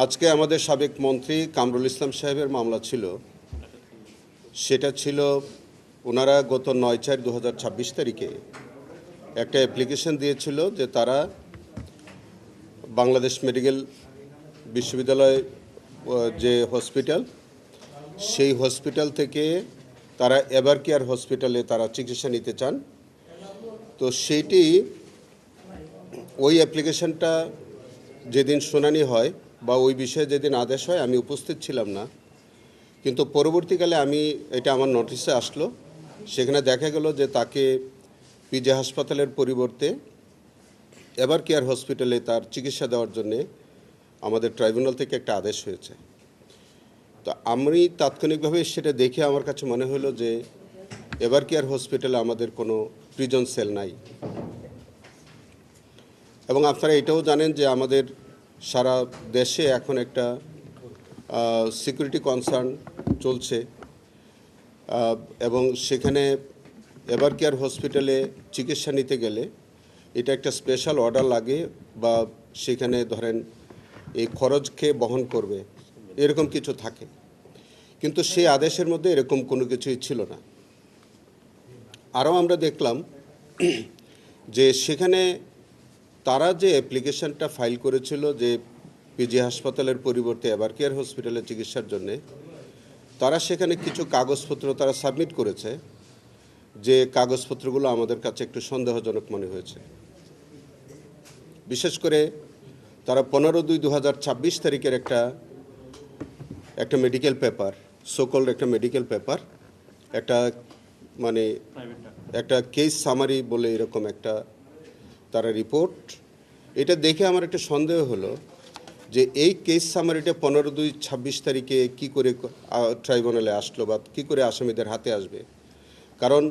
আজকে আমাদের সাবেক মন্ত্রী কামরুল ইসলাম সাহেবের মামলা ছিল। সেটা ছিল ওনারা গত ৯/৪/২০২৬ তারিখে একটা অ্যাপ্লিকেশন দিয়েছিল যে তারা বাংলাদেশ মেডিকেল বিশ্ববিদ্যালয় যে হসপিটাল, সেই হসপিটাল থেকে তারা এভার কেয়ার হসপিটালে তারা চিকিৎসা নিতে চান। তো সেইটি ওই অ্যাপ্লিকেশনটা যেদিন শুনানি হয় বা ওই বিষয়ে যেদিন আদেশ হয় আমি উপস্থিত ছিলাম না, কিন্তু পরবর্তীকালে এটা আমার নোটিশে আসলো। সেখানে দেখা গেল যে তাকে পিজি হাসপাতালের পরিবর্তে এভার কেয়ার হসপিটালে তার চিকিৎসা দেওয়ার জন্যে আমাদের ট্রাইব্যুনাল থেকে একটা আদেশ হয়েছে। তো আমি তাৎক্ষণিকভাবে সেটা দেখে আমার কাছে মনে হলো যে এভার কেয়ার হসপিটালে আমাদের কোনো প্রিজন সেল নাই। এবং আপনারা এটাও জানেন যে আমাদের সারা দেশে এখন একটা সিকিউরিটি কনসার্ন চলছে, এবং সেখানে এভার কেয়ার হসপিটালে চিকিৎসা নিতে গেলে এটা একটা স্পেশাল অর্ডার লাগে, বা সেখানে ধরেন এই খরচকে বহন করবে এরকম কিছু থাকে, কিন্তু সেই আদেশের মধ্যে এরকম কোনো কিছুই ছিল না। আরও আমরা দেখলাম যে সেখানে তারা যে অ্যাপ্লিকেশনটা ফাইল করেছিল যে পিজি হাসপাতালের পরিবর্তে এভার কেয়ার হসপিটালে চিকিৎসার জন্যে, তারা সেখানে কিছু কাগজপত্র তারা সাবমিট করেছে, যে কাগজপত্রগুলো আমাদের কাছে একটু সন্দেহজনক মনে হয়েছে। বিশেষ করে তারা 15/2/2026 তারিখের একটা মেডিকেল পেপার, সোকল্ড একটা মেডিকেল পেপার, একটা কেস সামারি বলে এরকম একটা তারা রিপোর্ট, এটা দেখে আমার একটা সন্দেহ হলো যে এই কেস সামারিটা 15/2/26 তারিখে কী করে ট্রাইব্যুনালে আসলো বা কী করে আসামিদের হাতে আসবে। কারণ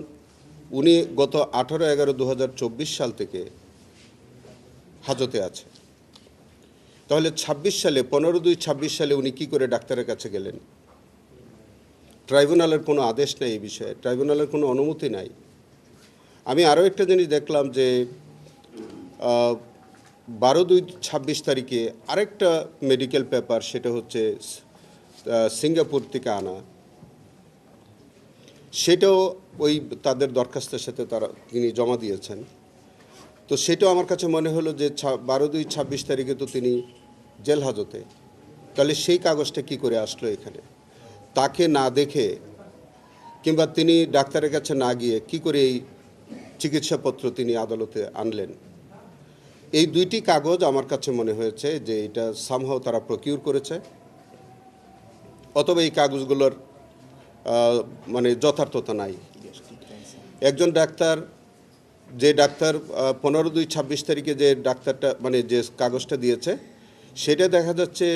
উনি গত 18/11/2024 সাল থেকে হাজতে আছে। তাহলে 26 সালে 15/2/26 সালে উনি কী করে ডাক্তারের কাছে গেলেন? ট্রাইব্যুনালের কোনো আদেশ নেই এই বিষয়ে, ট্রাইব্যুনালের কোনো অনুমতি নাই। আমি আরও একটা জিনিস দেখলাম যে 12/2/26 তারিখে আরেকটা মেডিকেল পেপার, সেটা হচ্ছে সিঙ্গাপুর থেকে আনা, সেটাও ওই তাদের দরখাস্তের সাথে তিনি জমা দিয়েছেন। তো সেটাও আমার কাছে মনে হলো যে 12/2/26 তারিখে তো তিনি জেল হাজতে, তাহলে সেই কাগজটা কি করে আসলো এখানে? তাকে না দেখে কিংবা তিনি ডাক্তারের কাছে না গিয়ে কি করে এই চিকিৎসাপত্র তিনি আদালতে আনলেন? এই দুইটি কাগজ আমার কাছে মনে হয়েছে যে এটা সামহাও তারা প্রকিউর করেছে, অথবা এই কাগজগুলোর যথার্থতা নাই। একজন ডাক্তার, যে ডাক্তার 15/2/26 তারিখে যে ডাক্তারটা যে কাগজটা দিয়েছে, সেটা দেখা যাচ্ছে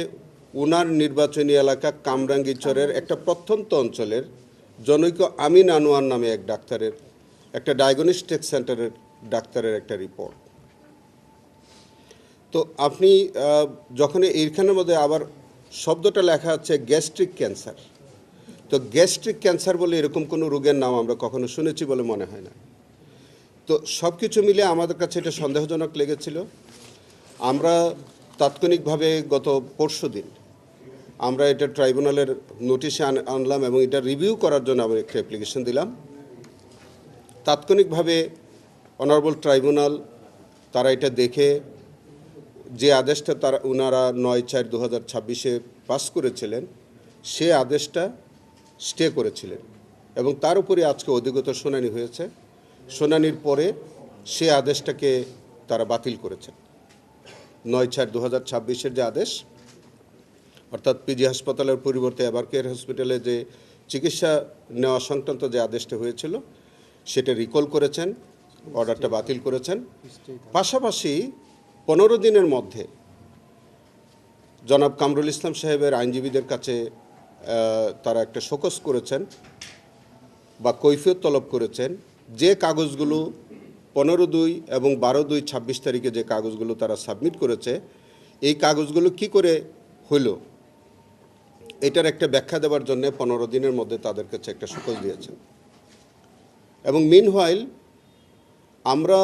উনার নির্বাচনী এলাকা কামরাঙ্গীরচরের একটা প্রত্যন্ত অঞ্চলের জনৈক আমিন আনোয়ার নামে এক ডাক্তারের, একটা ডায়াগনস্টিক সেন্টারের ডাক্তারের একটা রিপোর্ট। তো আপনি যখন এইখানের মধ্যে আবার শব্দটা লেখা আছে গ্যাস্ট্রিক ক্যান্সার, তো গ্যাস্ট্রিক ক্যান্সার বলে এরকম কোনো রোগের নাম আমরা কখনো শুনেছি বলে মনে হয় না। তো সব কিছু মিলে আমাদের কাছে এটা সন্দেহজনক লেগেছিল। আমরা তাৎক্ষণিকভাবে গত পরশুদিন আমরা এটা ট্রাইব্যুনালের নোটিশে আনলাম, এবং এটা রিভিউ করার জন্য আমরা একটা অ্যাপ্লিকেশন দিলাম। তাৎক্ষণিকভাবে অনারেবল ট্রাইব্যুনাল তারা এটা দেখে যে আদেশটা ওনারা 9/4/2026 পাস করেছিলেন, সে আদেশটা স্টে করেছিলেন, এবং তার উপরে আজকে অধিকতর শুনানি হয়েছে। শুনানির পরে সে আদেশটাকে তারা বাতিল করেছেন। 9/4/2026 যে আদেশ, অর্থাৎ পিজি হাসপাতালের পরিবর্তে এভার কেয়ার হসপিটালে যে চিকিৎসা নেওয়া সংক্রান্ত যে আদেশটা হয়েছিল, সেটা রিকল করেছেন, অর্ডারটা বাতিল করেছেন। পাশাপাশি 15 দিনের মধ্যে জনাব কামরুল ইসলাম সাহেবের আইনজীবীদের কাছে তারা একটা শোকজ করেছেন বা কৈফিয়ত তলব করেছেন, যে কাগজগুলো 15/2 এবং 12/2/26 তারিখে যে কাগজগুলো তারা সাবমিট করেছে, এই কাগজগুলো কি করে হইল এটার একটা ব্যাখ্যা দেওয়ার জন্য 15 দিনের মধ্যে তাদের কাছে একটা শোকজ দিয়েছেন। এবং মিনহোয়াইল আমরা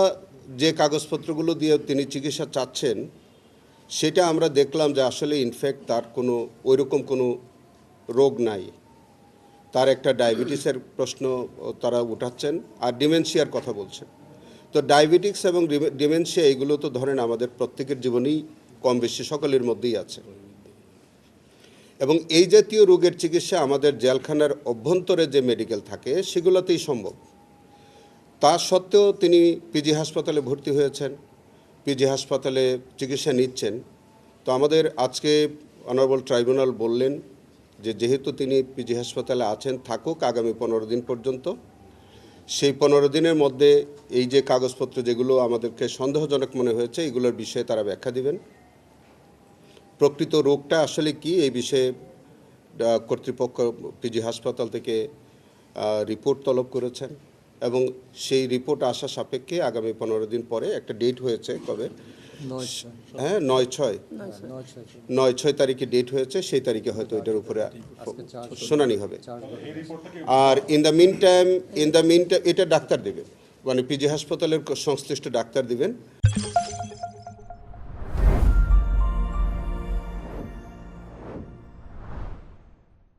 যে কাগজপত্রগুলো দিয়ে তিনি চিকিৎসা চাচ্ছেন, সেটা আমরা দেখলাম যে আসলে ইনফ্যাক্ট তার কোনো ওইরকম কোনো রোগ নাই। তার একটা ডায়াবেটিসের প্রশ্ন তারা উঠাচ্ছেন, আর ডিমেনশিয়ার কথা বলছেন। তো ডায়াবেটিক্স এবং ডিমেনশিয়া এগুলো তো ধরেন আমাদের প্রত্যেকের জীবনেই কম বেশি সকলের মধ্যেই আছে, এবং এই জাতীয় রোগের চিকিৎসা আমাদের জেলখানার অভ্যন্তরে যে মেডিকেল থাকে সেগুলোতেই সম্ভব। তা সত্ত্বেও তিনি পিজি হাসপাতালে ভর্তি হয়েছেন, পিজি হাসপাতালে চিকিৎসা নিচ্ছেন। তো আমাদের আজকে অনারেবল ট্রাইব্যুনাল বললেন যে যেহেতু তিনি পিজি হাসপাতালে আছেন, থাকুক আগামী 15 দিন পর্যন্ত। সেই 15 দিনের মধ্যে এই যে কাগজপত্র যেগুলো আমাদেরকে সন্দেহজনক মনে হয়েছে এগুলোর বিষয়ে তারা ব্যাখ্যা দিবেন। প্রকৃত রোগটা আসলে কি এই বিষয়ে কর্তৃপক্ষ পিজি হাসপাতাল থেকে রিপোর্ট তলব করেছেন, এবং সেই রিপোর্ট আসা সাপেক্ষে আগামী 15 দিন পরে একটা ডেট হয়েছে, কবে? 9/6 তারিখে ডেট হয়েছে, সেই তারিখে হয়তো এটার উপরে শুনানি হবে। আর ইন দ্য মিন টাইম এটা ডাক্তার দেবেন, মানে পিজি হাসপাতালের সংশ্লিষ্ট ডাক্তার দিবেন।